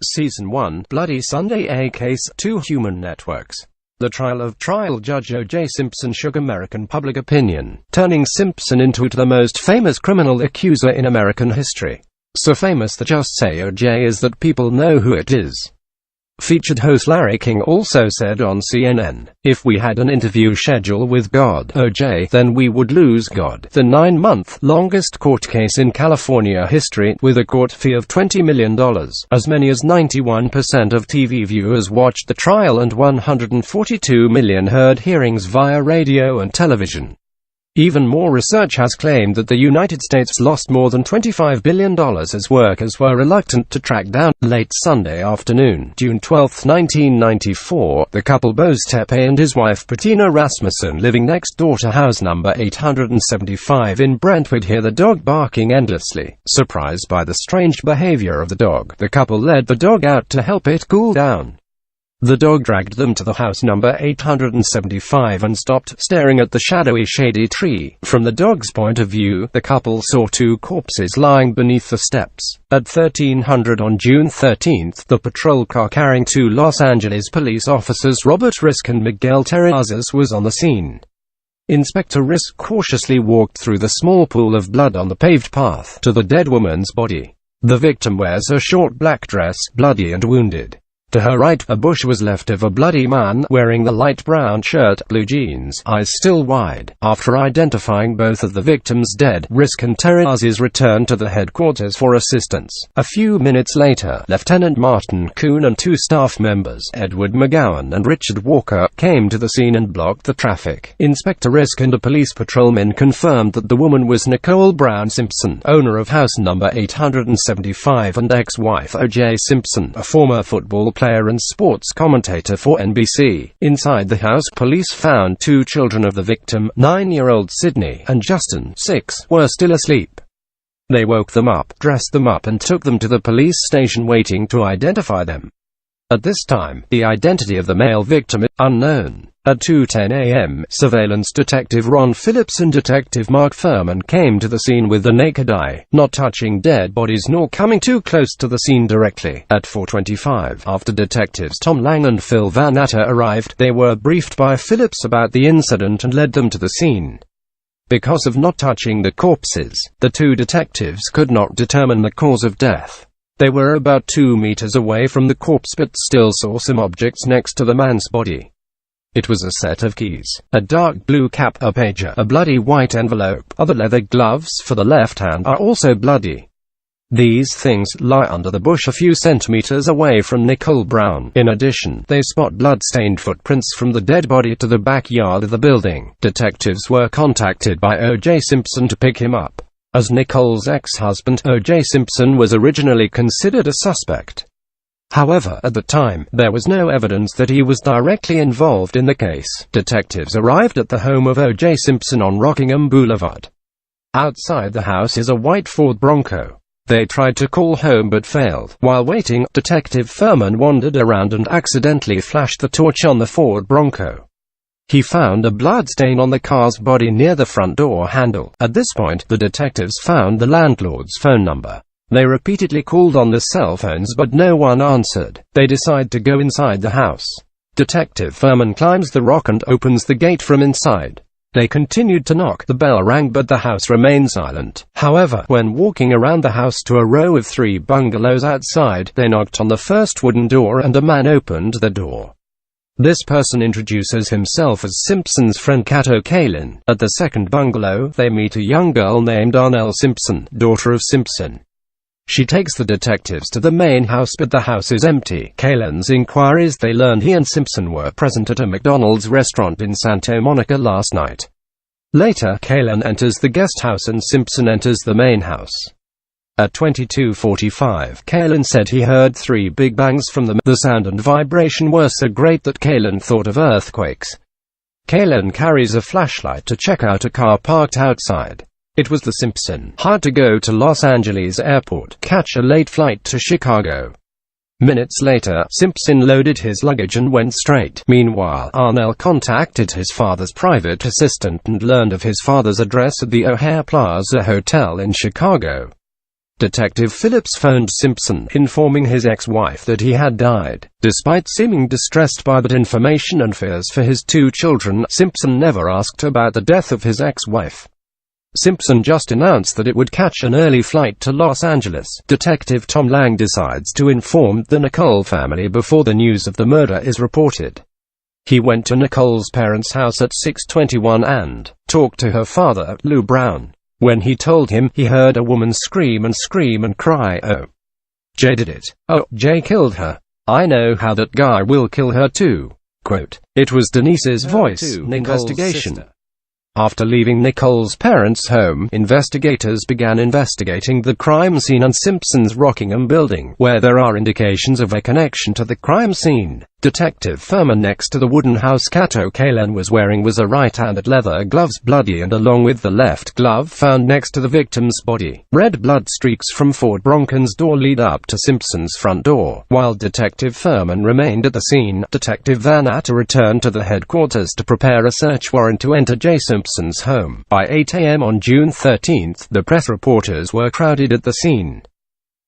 Season 1, Bloody Sunday, a Case, 2 Human Networks. The trial of trial judge O.J. Simpson shook American public opinion, turning Simpson into the most famous criminal accuser in American history. So famous that just say O.J. is that people know who it is. Featured host Larry King also said on CNN, "If we had an interview schedule with God, O.J., then we would lose God." The 9-month longest court case in California history, with a court fee of $20 million. As many as 91% of TV viewers watched the trial and 142 million heard hearings via radio and television. Even more research has claimed that the United States lost more than $25 billion as workers were reluctant to track down. Late Sunday afternoon, June 12, 1994, the couple Boz Tepe and his wife Bettina Rasmussen, living next door to house number 875 in Brentwood, hear the dog barking endlessly. Surprised by the strange behavior of the dog, the couple led the dog out to help it cool down. The dog dragged them to the house number 875 and stopped, staring at the shadowy shady tree. From the dog's point of view, the couple saw two corpses lying beneath the steps. At 1300 on June 13, the patrol car carrying two Los Angeles police officers, Robert Risk and Miguel Terrazas, was on the scene. Inspector Risk cautiously walked through the small pool of blood on the paved path to the dead woman's body. The victim wears a short black dress, bloody and wounded. To her right, a bush was left of a bloody man, wearing the light brown shirt, blue jeans, eyes still wide. After identifying both of the victims dead, Risk and Terrazas returned to the headquarters for assistance. A few minutes later, Lieutenant Martin Kuhn and two staff members, Edward McGowan and Richard Walker, came to the scene and blocked the traffic. Inspector Risk and a police patrolman confirmed that the woman was Nicole Brown Simpson, owner of house number 875 and ex-wife O.J. Simpson, a former football player and sports commentator for NBC. Inside the house, police found two children of the victim, 9-year-old Sydney and Justin, 6, were still asleep. They woke them up, dressed them up and took them to the police station, waiting to identify them. At this time, the identity of the male victim is unknown. At 2:10 a.m., surveillance detective Ron Phillips and detective Mark Furman came to the scene with the naked eye, not touching dead bodies nor coming too close to the scene directly. At 4:25, after detectives Tom Lang and Phil Van Natter arrived, they were briefed by Phillips about the incident and led them to the scene. Because of not touching the corpses, the two detectives could not determine the cause of death. They were about 2 meters away from the corpse but still saw some objects next to the man's body. It was a set of keys, a dark blue cap, a pager, a bloody white envelope. Other leather gloves for the left hand are also bloody. These things lie under the bush a few centimeters away from Nicole Brown. In addition, they spot blood-stained footprints from the dead body to the backyard of the building. Detectives were contacted by O.J. Simpson to pick him up. As Nicole's ex-husband, O.J. Simpson was originally considered a suspect. However, at the time, there was no evidence that he was directly involved in the case. Detectives arrived at the home of O.J. Simpson on Rockingham Boulevard. Outside the house is a white Ford Bronco. They tried to call home but failed. While waiting, Detective Furman wandered around and accidentally flashed the torch on the Ford Bronco. He found a blood stain on the car's body near the front door handle. At this point, the detectives found the landlord's phone number. They repeatedly called on the cell phones but no one answered. They decide to go inside the house. Detective Furman climbs the rock and opens the gate from inside. They continued to knock. The bell rang but the house remained silent. However, when walking around the house to a row of 3 bungalows outside, they knocked on the first wooden door and a man opened the door. This person introduces himself as Simpson's friend Kato Kalin. At the second bungalow, they meet a young girl named Arnell Simpson, daughter of Simpson. She takes the detectives to the main house but the house is empty. Kalin's inquiries, they learned he and Simpson were present at a McDonald's restaurant in Santa Monica last night. Later, Kalin enters the guest house and Simpson enters the main house. At 22:45, Kalin said he heard 3 big bangs from the sound and vibration were so great that Kalin thought of earthquakes. Kalin carries a flashlight to check out a car parked outside. It was the Simpson. Had to go to Los Angeles airport, catch a late flight to Chicago. Minutes later, Simpson loaded his luggage and went straight. Meanwhile, Arnell contacted his father's private assistant and learned of his father's address at the O'Hare Plaza Hotel in Chicago. Detective Phillips phoned Simpson, informing his ex-wife that he had died. Despite seeming distressed by that information and fears for his 2 children, Simpson never asked about the death of his ex-wife. Simpson just announced that it would catch an early flight to Los Angeles. Detective Tom Lang decides to inform the Nicole family before the news of the murder is reported. He went to Nicole's parents' house at 6:21 and talked to her father, Lou Brown. When he told him, he heard a woman scream and cry, "Oh, Jay did it. Oh, Jay killed her. I know how that guy will kill her too." Quote, "It was Denise's voice." Investigation. After leaving Nicole's parents' home, investigators began investigating the crime scene and Simpson's Rockingham building, where there are indications of a connection to the crime scene. Detective Furman next to the wooden house Cato Kalin was wearing was a right-handed leather gloves, bloody and along with the left glove found next to the victim's body. Red blood streaks from Ford Broncon's door lead up to Simpson's front door. While Detective Furman remained at the scene, Detective Van Atta returned to the headquarters to prepare a search warrant to enter J. Simpson's home. By 8 a.m. on June 13, the press reporters were crowded at the scene.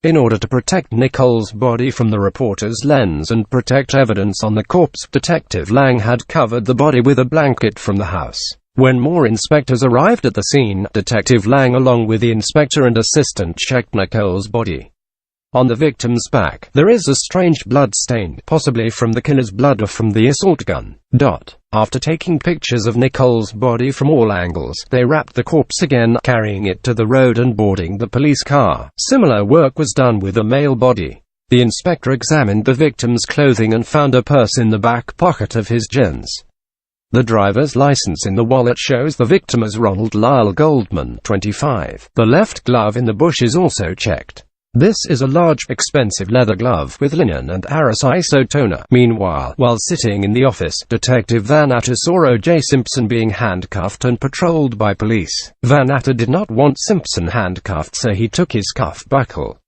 In order to protect Nicole's body from the reporter's lens and protect evidence on the corpse, Detective Lang had covered the body with a blanket from the house. When more inspectors arrived at the scene, Detective Lang along with the inspector and assistant checked Nicole's body. On the victim's back, there is a strange blood stain, possibly from the killer's blood or from the assault gun. After taking pictures of Nicole's body from all angles, they wrapped the corpse again, carrying it to the road and boarding the police car. Similar work was done with the male body. The inspector examined the victim's clothing and found a purse in the back pocket of his jeans. The driver's license in the wallet shows the victim as Ronald Lyle Goldman, 25. The left glove in the bush is also checked. This is a large, expensive leather glove with linen and Aris isotoner. Meanwhile, while sitting in the office, Detective Van Atta saw O.J. Simpson being handcuffed and patrolled by police. Van Atta did not want Simpson handcuffed, so he took his cuff buckle.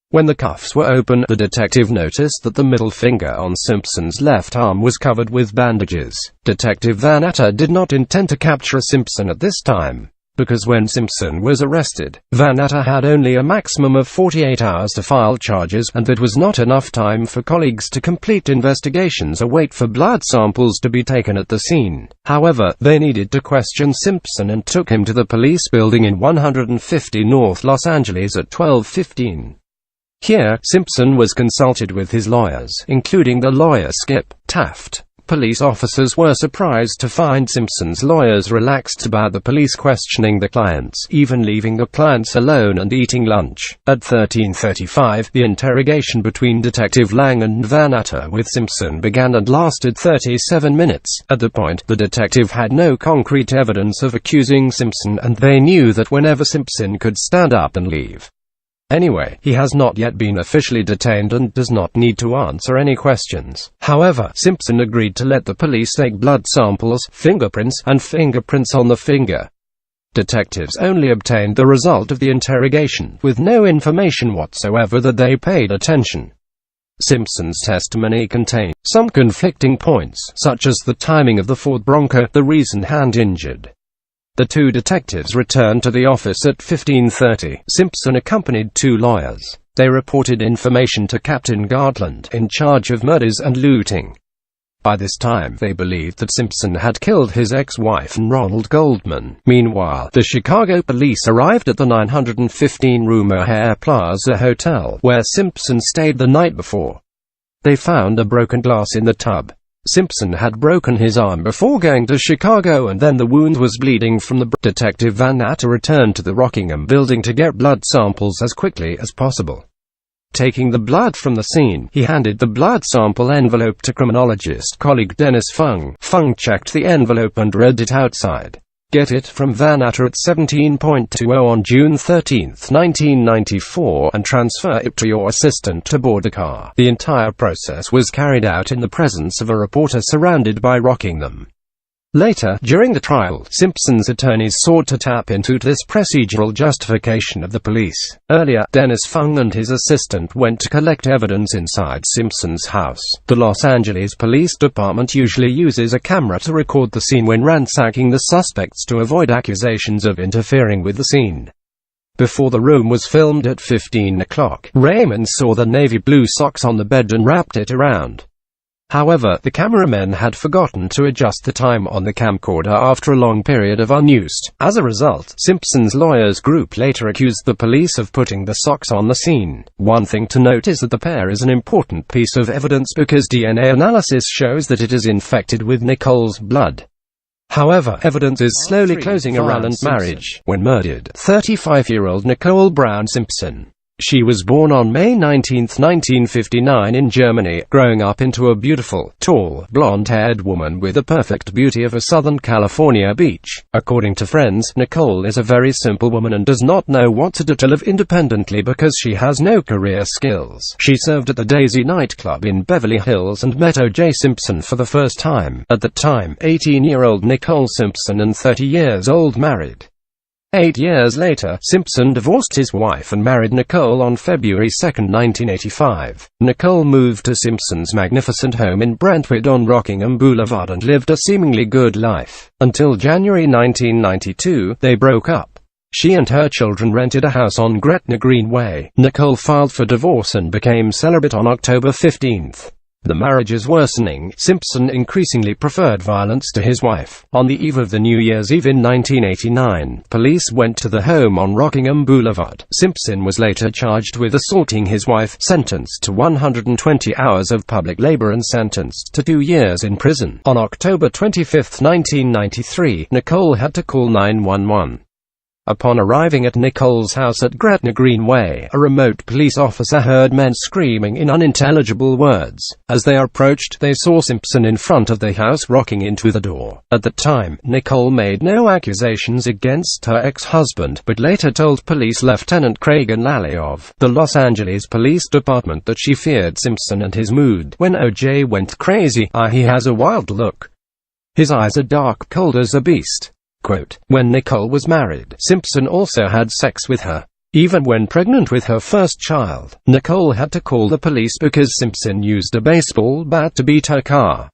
When the cuffs were open, the detective noticed that the middle finger on Simpson's left arm was covered with bandages. Detective Van Atta did not intend to capture Simpson at this time, because when Simpson was arrested, Van Atta had only a maximum of 48 hours to file charges, and that was not enough time for colleagues to complete investigations or wait for blood samples to be taken at the scene. However, they needed to question Simpson and took him to the police building in 150 North Los Angeles at 12:15. Here, Simpson was consulted with his lawyers, including the lawyer Skip Taft. Police officers were surprised to find Simpson's lawyers relaxed about the police questioning the clients, even leaving the clients alone and eating lunch. At 13:35, the interrogation between Detective Lang and Van Atta with Simpson began and lasted 37 minutes. At the point, the detective had no concrete evidence of accusing Simpson, and they knew that whenever Simpson could stand up and leave. Anyway, he has not yet been officially detained and does not need to answer any questions. However, Simpson agreed to let the police take blood samples, fingerprints, and fingerprints on the finger. Detectives only obtained the result of the interrogation, with no information whatsoever that they paid attention. Simpson's testimony contained some conflicting points, such as the timing of the Ford Bronco, the recent hand injured. The two detectives returned to the office at 15:30. Simpson accompanied two lawyers. They reported information to Captain Gartland, in charge of murders and looting. By this time, they believed that Simpson had killed his ex-wife and Ronald Goldman. Meanwhile, the Chicago police arrived at the 915-room O'Hare Plaza Hotel, where Simpson stayed the night before. They found a broken glass in the tub. Simpson had broken his arm before going to Chicago, and then the wound was bleeding from the Detective Van Atta returned to the Rockingham building to get blood samples as quickly as possible. Taking the blood from the scene, he handed the blood sample envelope to criminologist colleague Dennis Fung. Fung checked the envelope and read it outside. Get it from Van Atta at 17:20 on June 13, 1994, and transfer it to your assistant to board the car. The entire process was carried out in the presence of a reporter surrounded by Rockingham. Later, during the trial, Simpson's attorneys sought to tap into this procedural justification of the police. Earlier, Dennis Fung and his assistant went to collect evidence inside Simpson's house. The Los Angeles Police Department usually uses a camera to record the scene when ransacking the suspects to avoid accusations of interfering with the scene. Before the room was filmed at 15 o'clock, Raymond saw the navy blue socks on the bed and wrapped it around. However, the cameramen had forgotten to adjust the time on the camcorder after a long period of unused. As a result, Simpson's lawyers group later accused the police of putting the socks on the scene. One thing to note is that the pair is an important piece of evidence because DNA analysis shows that it is infected with Nicole's blood. However, evidence is slowly closing around marriage when murdered 35-year-old Nicole Brown Simpson. She was born on May 19, 1959 in Germany, growing up into a beautiful, tall, blonde-haired woman with the perfect beauty of a Southern California beach. According to friends, Nicole is a very simple woman and does not know what to do to live independently because she has no career skills. She served at the Daisy nightclub in Beverly Hills and met O.J. Simpson for the first time. At the time, 18-year-old Nicole Simpson and 30-years-old married. 8 years later, Simpson divorced his wife and married Nicole on February 2, 1985. Nicole moved to Simpson's magnificent home in Brentwood on Rockingham Boulevard and lived a seemingly good life. Until January 1992, they broke up. She and her children rented a house on Gretna Greenway. Nicole filed for divorce and became celibate on October 15. The marriage's worsening, Simpson increasingly preferred violence to his wife. On the eve of the New Year's Eve in 1989, police went to the home on Rockingham Boulevard. Simpson was later charged with assaulting his wife, sentenced to 120 hours of public labor and sentenced to 2 years in prison. On October 25, 1993, Nicole had to call 911. Upon arriving at Nicole's house at Gretna Greenway, a remote police officer heard men screaming in unintelligible words. As they approached, they saw Simpson in front of the house rocking into the door. At the time, Nicole made no accusations against her ex-husband, but later told Police Lieutenant Craig Lally of the Los Angeles Police Department that she feared Simpson and his mood. When O.J. went crazy, he has a wild look. His eyes are dark, cold as a beast. Quote, when Nicole was married, Simpson also had sex with her. Even when pregnant with her first child, Nicole had to call the police because Simpson used a baseball bat to beat her car.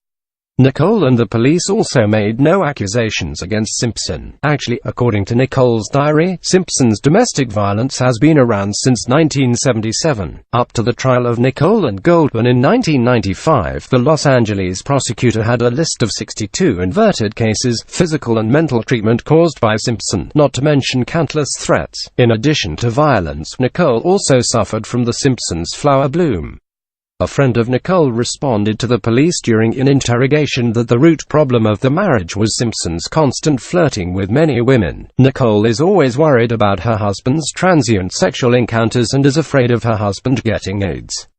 Nicole and the police also made no accusations against Simpson. Actually, according to Nicole's diary, Simpson's domestic violence has been around since 1977. Up to the trial of Nicole and Goldman in 1995, the Los Angeles prosecutor had a list of 62 inverted cases, physical and mental treatment caused by Simpson, not to mention countless threats. In addition to violence, Nicole also suffered from the Simpsons' flower bloom. A friend of Nicole responded to the police during an interrogation that the root problem of the marriage was Simpson's constant flirting with many women. Nicole is always worried about her husband's transient sexual encounters and is afraid of her husband getting AIDS.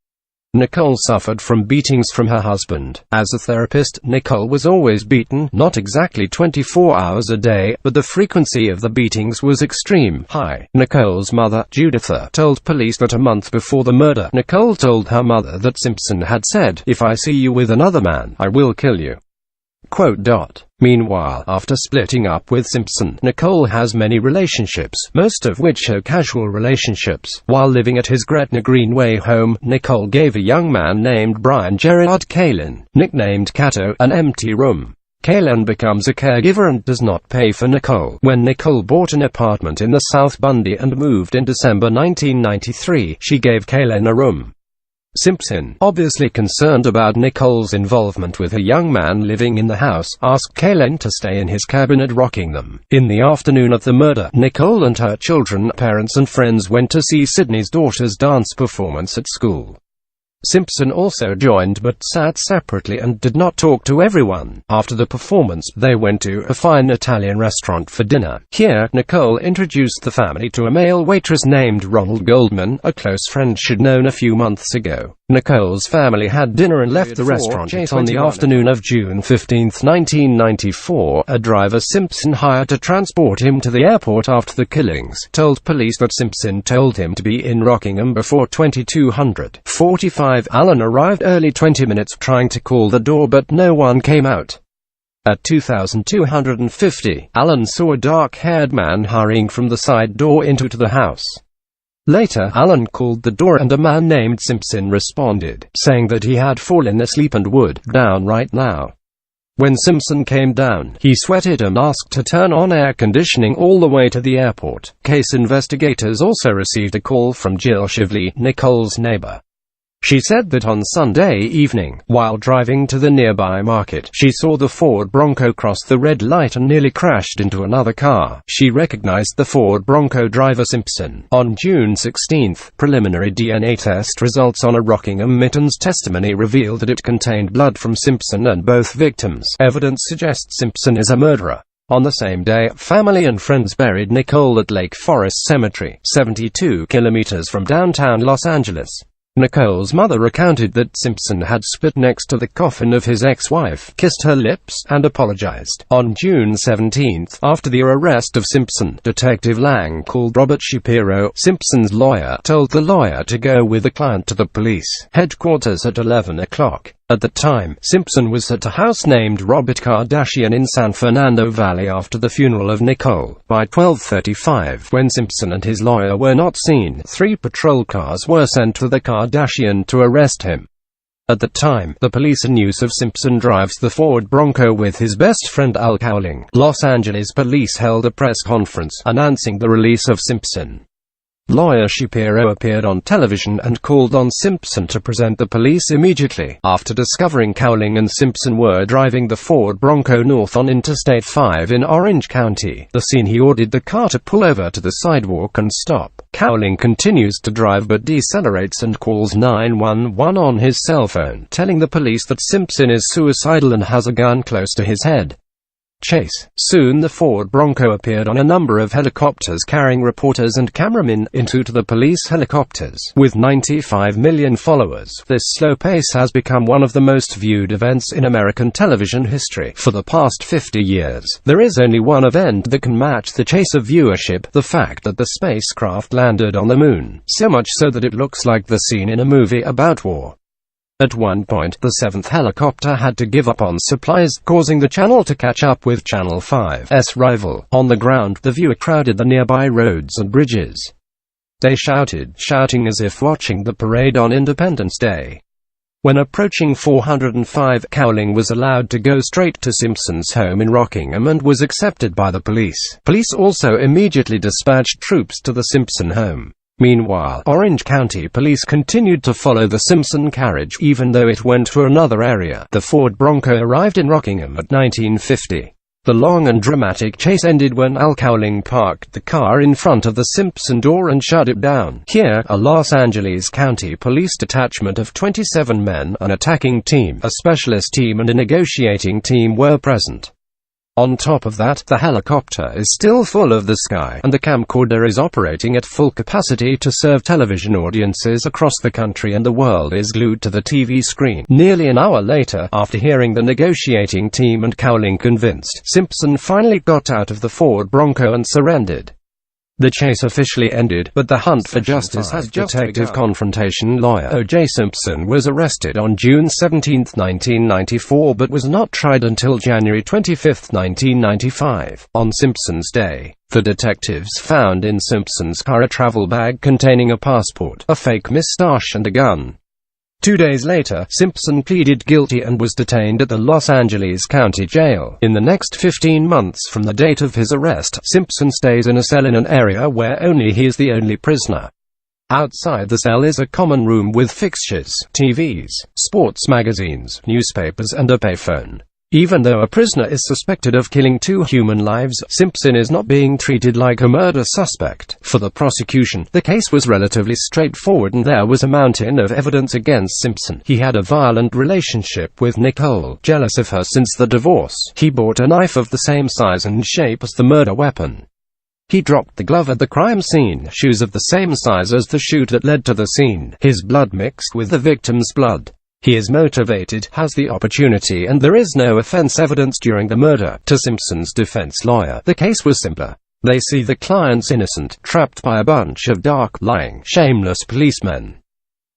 Nicole suffered from beatings from her husband. As a therapist, Nicole was always beaten, not exactly 24 hours a day, but the frequency of the beatings was extreme high. Nicole's mother, Juditha, told police that a month before the murder, Nicole told her mother that Simpson had said, "If I see you with another man, I will kill you." Quote. Meanwhile, after splitting up with Simpson, Nicole has many relationships, most of which are casual relationships. While living at his Gretna Greenway home, Nicole gave a young man named Brian Gerard Kalin, nicknamed Cato, an empty room. Kalin becomes a caregiver and does not pay for Nicole. When Nicole bought an apartment in the South Bundy and moved in December 1993, she gave Kalin a room. Simpson, obviously concerned about Nicole's involvement with a young man living in the house, asked Kalin to stay in his cabin at Rockingham. In the afternoon of the murder, Nicole and her children, parents and friends went to see Sydney's daughter's dance performance at school. Simpson also joined but sat separately and did not talk to everyone. After the performance, they went to a fine Italian restaurant for dinner. Here, Nicole introduced the family to a male waitress named Ronald Goldman, a close friend she'd known a few months ago. Nicole's family had dinner and left the restaurant on the afternoon of June 15, 1994. A driver Simpson hired to transport him to the airport after the killings told police that Simpson told him to be in Rockingham before 22:45. Alan arrived early 20 minutes trying to call the door but no one came out. At 2250, Alan saw a dark-haired man hurrying from the side door into the house. Later, Alan called the door and a man named Simpson responded, saying that he had fallen asleep and would down right now. When Simpson came down, he sweated and asked to turn on air conditioning all the way to the airport. Case investigators also received a call from Jill Shively, Nicole's neighbor. She said that on Sunday evening, while driving to the nearby market, she saw the Ford Bronco cross the red light and nearly crashed into another car. She recognized the Ford Bronco driver Simpson. On June 16, preliminary DNA test results on a Rockingham Mittens testimony revealed that it contained blood from Simpson and both victims. Evidence suggests Simpson is a murderer. On the same day, family and friends buried Nicole at Lake Forest Cemetery, 72 kilometers from downtown Los Angeles. Nicole's mother recounted that Simpson had spit next to the coffin of his ex-wife, kissed her lips, and apologized. On June 17, after the arrest of Simpson, Detective Lang called Robert Shapiro, Simpson's lawyer, told the lawyer to go with the client to the police headquarters at 11 o'clock. At the time, Simpson was at a house named Robert Kardashian in San Fernando Valley after the funeral of Nicole. By 12:35, when Simpson and his lawyer were not seen, 3 patrol cars were sent to the Kardashian to arrest him. At the time, the police in use of Simpson drives the Ford Bronco with his best friend Al Cowling. Los Angeles police held a press conference, announcing the release of Simpson. Lawyer Shapiro appeared on television and called on Simpson to present the police immediately. After discovering Cowling and Simpson were driving the Ford Bronco north on Interstate 5 in Orange County, the scene, he ordered the car to pull over to the sidewalk and stop. Cowling continues to drive but decelerates and calls 911 on his cell phone, telling the police that Simpson is suicidal and has a gun close to his head. Chase. Soon the Ford Bronco appeared on a number of helicopters carrying reporters and cameramen into the police helicopters. With 95 million followers, this slow pace has become one of the most viewed events in American television history. For the past 50 years, there is only one event that can match the chase of viewership: the fact that the spacecraft landed on the moon, so much so that it looks like the scene in a movie about war. At one point, the 7th helicopter had to give up on supplies, causing the channel to catch up with Channel 5's rival. On the ground, the viewer crowded the nearby roads and bridges. They shouting as if watching the parade on Independence Day. When approaching 405, Cowling was allowed to go straight to Simpson's home in Rockingham and was accepted by the police. Police also immediately dispatched troops to the Simpson home. Meanwhile, Orange County police continued to follow the Simpson carriage, even though it went to another area. The Ford Bronco arrived in Rockingham at 19:50. The long and dramatic chase ended when Al Cowling parked the car in front of the Simpson door and shut it down. Here, a Los Angeles County police detachment of 27 men, an attacking team, a specialist team and a negotiating team were present. On top of that, the helicopter is still full of the sky, and the camcorder is operating at full capacity to serve television audiences across the country, and the world is glued to the TV screen. Nearly an hour later, after hearing the negotiating team and Cowling convinced, Simpson finally got out of the Ford Bronco and surrendered. The chase officially ended, but the hunt for justice has just begun. Detective confrontation lawyer O.J. Simpson was arrested on June 17, 1994, but was not tried until January 25, 1995. On Simpson's day, the detectives found in Simpson's car a travel bag containing a passport, a fake mustache and a gun. 2 days later, Simpson pleaded guilty and was detained at the Los Angeles County Jail. In the next 15 months from the date of his arrest, Simpson stays in a cell in an area where only he is the only prisoner. Outside the cell is a common room with fixtures, TVs, sports magazines, newspapers and a payphone. Even though a prisoner is suspected of killing 2 human lives, Simpson is not being treated like a murder suspect. For the prosecution, the case was relatively straightforward and there was a mountain of evidence against Simpson. He had a violent relationship with Nicole, jealous of her since the divorce. He bought a knife of the same size and shape as the murder weapon. He dropped the glove at the crime scene, shoes of the same size as the shoe that led to the scene. His blood mixed with the victim's blood. He is motivated, has the opportunity, and there is no offense evidence during the murder. To Simpson's defense lawyer, the case was simpler. They see the clients innocent, trapped by a bunch of dark, lying, shameless policemen.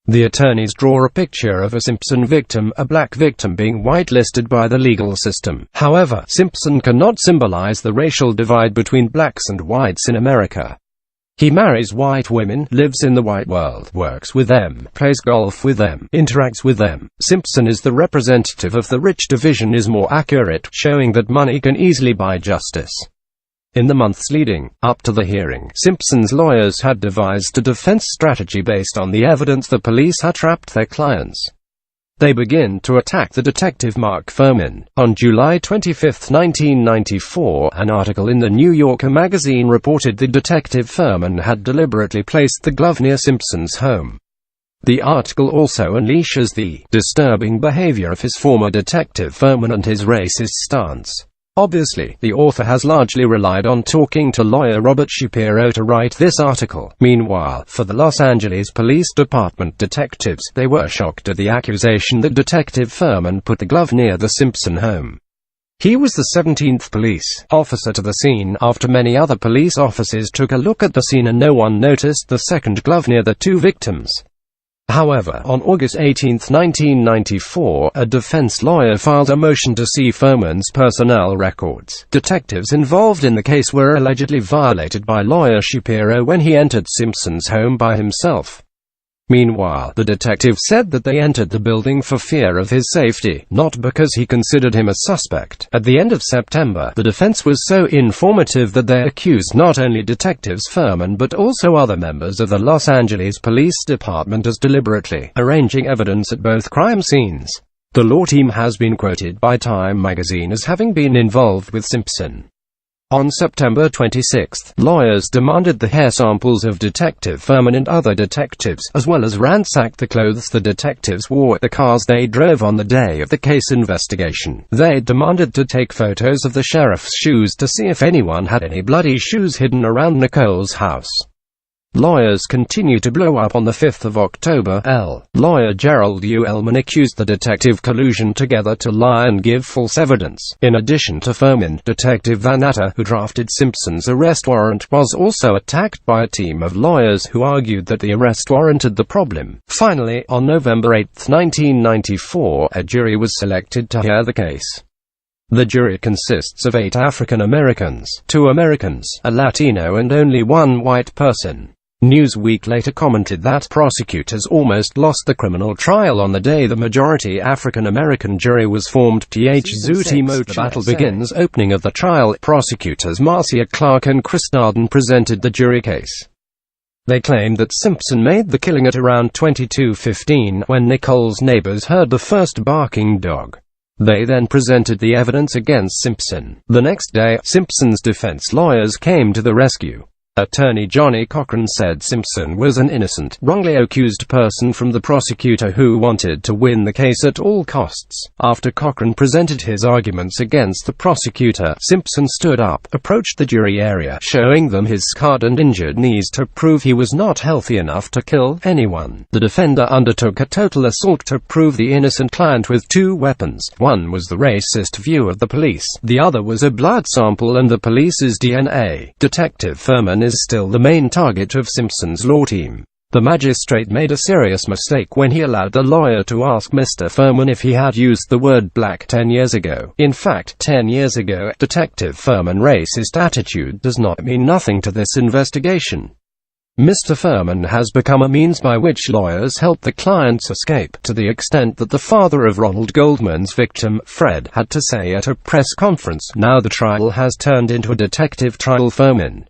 The attorneys draw a picture of a Simpson victim, a black victim being whitelisted by the legal system. However, Simpson cannot symbolize the racial divide between blacks and whites in America. He marries white women, lives in the white world, works with them, plays golf with them, interacts with them. Simpson is the representative of the rich division is more accurate, showing that money can easily buy justice. In the months leading up to the hearing, Simpson's lawyers had devised a defense strategy based on the evidence the police had trapped their clients. They begin to attack the detective Mark Fuhrman. On July 25, 1994, an article in the New Yorker magazine reported the detective Fuhrman had deliberately placed the glove near Simpson's home. The article also unleashes the disturbing behavior of his former detective Fuhrman and his racist stance. Obviously, the author has largely relied on talking to lawyer Robert Shapiro to write this article. Meanwhile, for the Los Angeles Police Department detectives, they were shocked at the accusation that Detective Fuhrman put the glove near the Simpson home. He was the 17th police officer to the scene, after many other police officers took a look at the scene and no one noticed the second glove near the two victims. However, on August 18, 1994, a defense lawyer filed a motion to see Fuhrman's personnel records. Detectives involved in the case were allegedly violated by lawyer Shapiro when he entered Simpson's home by himself. Meanwhile, the detective said that they entered the building for fear of his safety, not because he considered him a suspect. At the end of September, the defense was so informative that they accused not only detectives Fuhrman but also other members of the Los Angeles Police Department as deliberately arranging evidence at both crime scenes. The law team has been quoted by Time magazine as having been involved with Simpson. On September 26, lawyers demanded the hair samples of Detective Fuhrman and other detectives, as well as ransacked the clothes the detectives wore at the cars they drove on the day of the case investigation. They demanded to take photos of the sheriff's shoes to see if anyone had any bloody shoes hidden around Nicole's house. Lawyers continue to blow up. On the 5th of October, lawyer Gerald U. Ellman accused the detective collusion together to lie and give false evidence. In addition to Fuhrman, Detective Van Natter, who drafted Simpson's arrest warrant, was also attacked by a team of lawyers who argued that the arrest warranted the problem. Finally, on November 8, 1994, a jury was selected to hear the case. The jury consists of 8 African Americans, 2 Americans, a Latino and only 1 white person. Newsweek later commented that prosecutors almost lost the criminal trial on the day the majority African-American jury was formed. The battle begins. Opening of the trial, prosecutors Marcia Clark and Chris Darden presented the jury case. They claimed that Simpson made the killing at around 22:15, when Nicole's neighbors heard the first barking dog. They then presented the evidence against Simpson. The next day, Simpson's defense lawyers came to the rescue. Attorney Johnny Cochran said Simpson was an innocent, wrongly accused person from the prosecutor who wanted to win the case at all costs. After Cochran presented his arguments against the prosecutor, Simpson stood up, approached the jury area, showing them his scarred and injured knees to prove he was not healthy enough to kill anyone. The defender undertook a total assault to prove the innocent client with 2 weapons. One was the racist view of the police, the other was a blood sample and the police's DNA. Detective Fuhrman is still the main target of Simpson's law team. The magistrate made a serious mistake when he allowed the lawyer to ask Mr. Fuhrman if he had used the word black 10 years ago. In fact, 10 years ago, Detective Fuhrman's racist attitude does not mean nothing to this investigation. Mr. Fuhrman has become a means by which lawyers help the clients escape, to the extent that the father of Ronald Goldman's victim, Fred, had to say at a press conference, "Now the trial has turned into a detective trial." Fuhrman.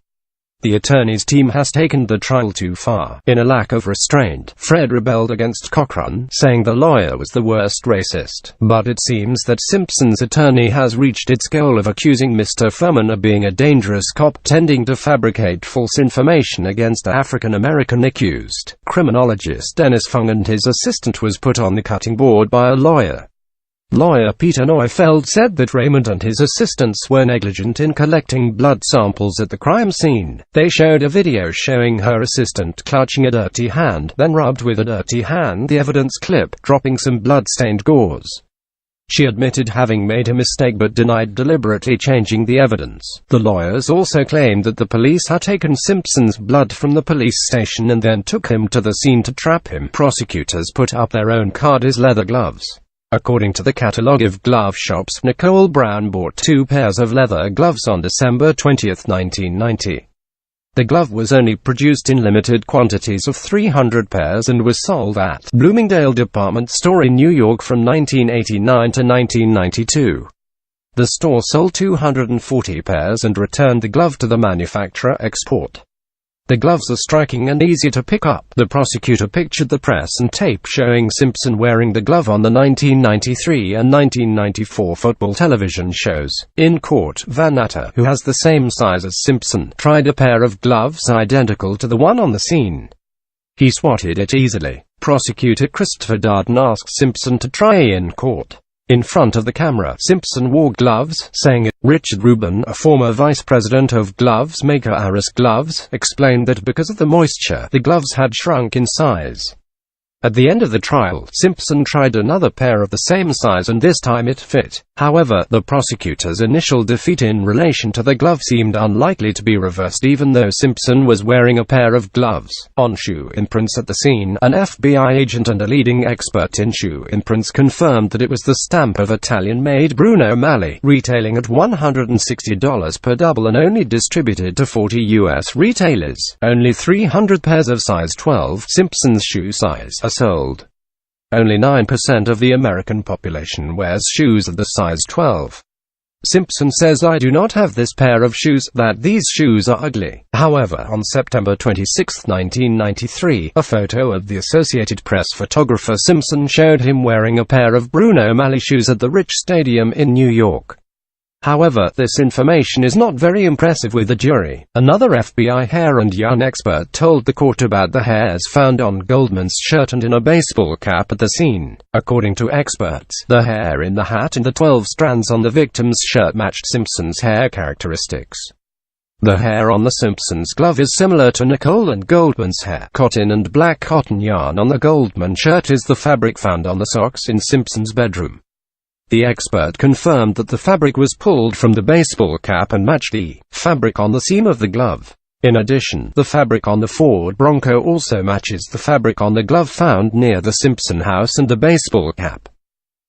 The attorney's team has taken the trial too far. In a lack of restraint, Fred rebelled against Cochran, saying the lawyer was the worst racist. But it seems that Simpson's attorney has reached its goal of accusing Mr. Fuhrman of being a dangerous cop, tending to fabricate false information against the African-American accused. Criminologist Dennis Fung and his assistant was put on the cutting board by a lawyer. Lawyer Peter Neufeld said that Raymond and his assistants were negligent in collecting blood samples at the crime scene. They showed a video showing her assistant clutching a dirty hand, then rubbed with a dirty hand the evidence clip, dropping some blood-stained gauze. She admitted having made a mistake but denied deliberately changing the evidence. The lawyers also claimed that the police had taken Simpson's blood from the police station and then took him to the scene to trap him. Prosecutors put up their own Cardis leather gloves. According to the catalog of glove shops, Nicole Brown bought 2 pairs of leather gloves on December 20, 1990. The glove was only produced in limited quantities of 300 pairs and was sold at Bloomingdale department store in New York from 1989 to 1992. The store sold 240 pairs and returned the glove to the manufacturer export. The gloves are striking and easy to pick up. The prosecutor pictured the press and tape showing Simpson wearing the glove on the 1993 and 1994 football television shows. In court, Van Natter, who has the same size as Simpson, tried a pair of gloves identical to the one on the scene. He swatted it easily. Prosecutor Christopher Darden asked Simpson to try in court. In front of the camera, Simpson wore gloves, saying it. Richard Rubin, a former vice president of gloves maker Aris Gloves, explained that because of the moisture, the gloves had shrunk in size. At the end of the trial, Simpson tried another pair of the same size and this time it fit. However, the prosecutor's initial defeat in relation to the glove seemed unlikely to be reversed even though Simpson was wearing a pair of gloves. On shoe imprints at the scene, an FBI agent and a leading expert in shoe imprints confirmed that it was the stamp of Italian-made Bruno Magli, retailing at $160 per double and only distributed to 40 U.S. retailers. Only 300 pairs of size 12, Simpson's shoe size, are sold. Only 9% of the American population wears shoes of the size 12. Simpson says, "I do not have this pair of shoes, that these shoes are ugly." However, on September 26, 1993, a photo of the Associated Press photographer Simpson showed him wearing a pair of Bruno Magli shoes at the Rich Stadium in New York. However, this information is not very impressive with the jury. Another FBI hair and yarn expert told the court about the hairs found on Goldman's shirt and in a baseball cap at the scene. According to experts, the hair in the hat and the 12 strands on the victim's shirt matched Simpson's hair characteristics. The hair on the Simpsons glove is similar to Nicole and Goldman's hair. Cotton and black cotton yarn on the Goldman shirt is the fabric found on the socks in Simpson's bedroom. The expert confirmed that the fabric was pulled from the baseball cap and matched the fabric on the seam of the glove. In addition, the fabric on the Ford Bronco also matches the fabric on the glove found near the Simpson house and the baseball cap.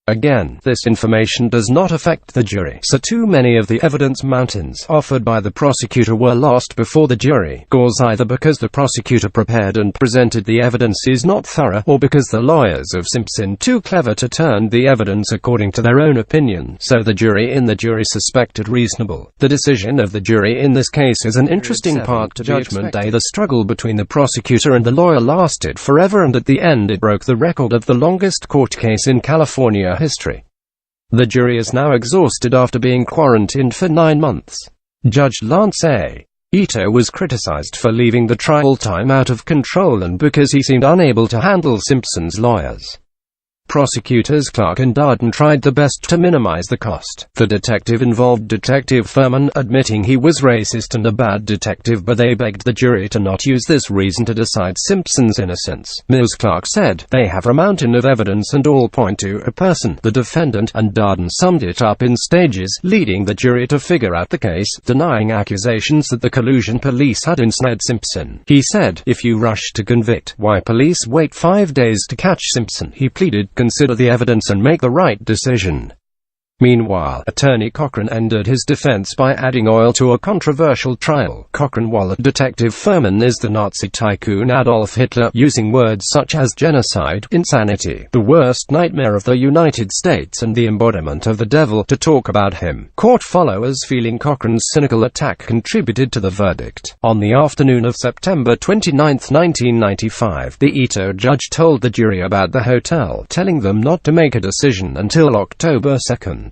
Again, this information does not affect the jury, so too many of the evidence mountains offered by the prosecutor were lost before the jury goes, either because the prosecutor prepared and presented the evidence is not thorough, or because the lawyers of Simpson too clever to turn the evidence according to their own opinion, so the jury suspected reasonable. The decision of the jury in this case is an interesting part to Judgment Day. The struggle between the prosecutor and the lawyer lasted forever, and at the end it broke the record of the longest court case in California history. The jury is now exhausted after being quarantined for 9 months. Judge Lance A. Ito was criticized for leaving the trial time out of control and because he seemed unable to handle Simpson's lawyers. Prosecutors Clark and Darden tried their best to minimize the cost. The detective involved Detective Furman, admitting he was racist and a bad detective, but they begged the jury to not use this reason to decide Simpson's innocence. Ms. Clark said, "They have a mountain of evidence and all point to a person, the defendant," and Darden summed it up in stages, leading the jury to figure out the case, denying accusations that the collusion police had ensnared Simpson. He said, "If you rush to convict, why police wait 5 days to catch Simpson?" He pleaded, "Consider the evidence and make the right decision." Meanwhile, attorney Cochran ended his defense by adding oil to a controversial trial. Cochran walloped Detective Furman is the Nazi tycoon Adolf Hitler, using words such as genocide, insanity, the worst nightmare of the United States, and the embodiment of the devil, to talk about him. Court followers feeling Cochran's cynical attack contributed to the verdict. On the afternoon of September 29, 1995, the Ito judge told the jury about the hotel, telling them not to make a decision until October 2nd.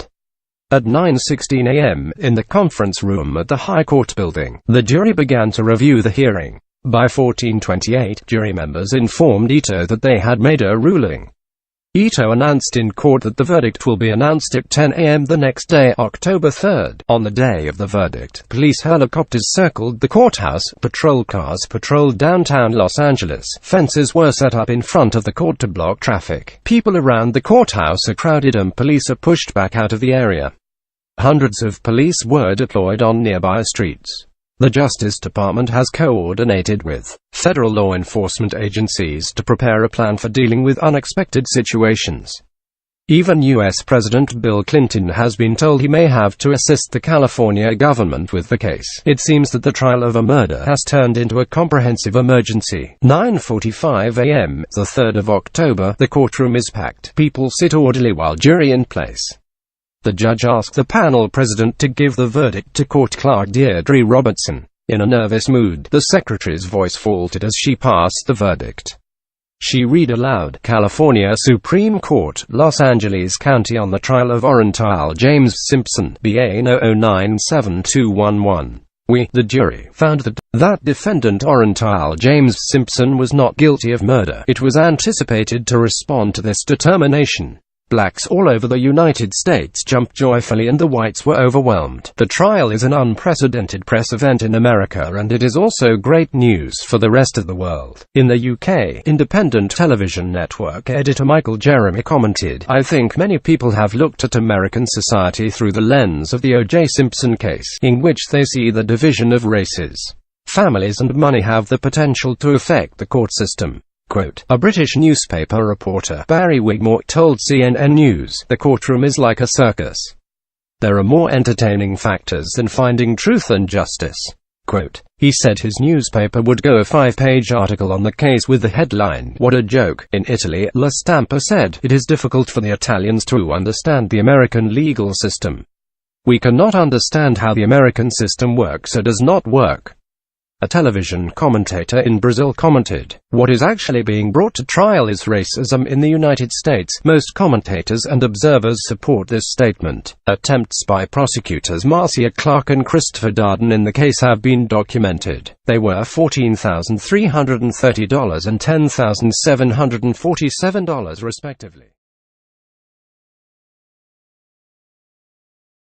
At 9:16 a.m., in the conference room at the High Court building, the jury began to review the hearing. By 14:28, jury members informed Ito that they had made a ruling. Ito announced in court that the verdict will be announced at 10 a.m. the next day, October 3rd. On the day of the verdict, police helicopters circled the courthouse, patrol cars patrolled downtown Los Angeles, fences were set up in front of the court to block traffic. People around the courthouse are crowded and police are pushed back out of the area. Hundreds of police were deployed on nearby streets. The Justice Department has coordinated with federal law enforcement agencies to prepare a plan for dealing with unexpected situations. Even U.S. President Bill Clinton has been told he may have to assist the California government with the case. It seems that the trial of a murder has turned into a comprehensive emergency. 9:45 a.m., the 3rd of October, the courtroom is packed. People sit orderly while jury in place. The judge asked the panel president to give the verdict to court clerk Deirdre Robertson. In a nervous mood, the secretary's voice faltered as she passed the verdict. She read aloud, California Supreme Court, Los Angeles County on the trial of Orenthal James Simpson, BA 0097211. We, the jury, found that defendant Orenthal James Simpson was not guilty of murder. It was anticipated to respond to this determination. Blacks all over the United States jumped joyfully and the whites were overwhelmed. The trial is an unprecedented press event in America, and it is also great news for the rest of the world. In the UK, independent television network editor Michael Jeremy commented, I think many people have looked at American society through the lens of the O.J. Simpson case, in which they see the division of races, families and money have the potential to affect the court system. Quote, a British newspaper reporter, Barry Wigmore, told CNN News, the courtroom is like a circus. There are more entertaining factors than finding truth and justice. Quote, he said his newspaper would go a 5-page article on the case with the headline, What a Joke. In Italy, La Stampa said, it is difficult for the Italians to understand the American legal system. We cannot understand how the American system works or does not work. A television commentator in Brazil commented, what is actually being brought to trial is racism in the United States. Most commentators and observers support this statement. Attempts by prosecutors Marcia Clark and Christopher Darden in the case have been documented. They were $14,330 and $10,747 respectively.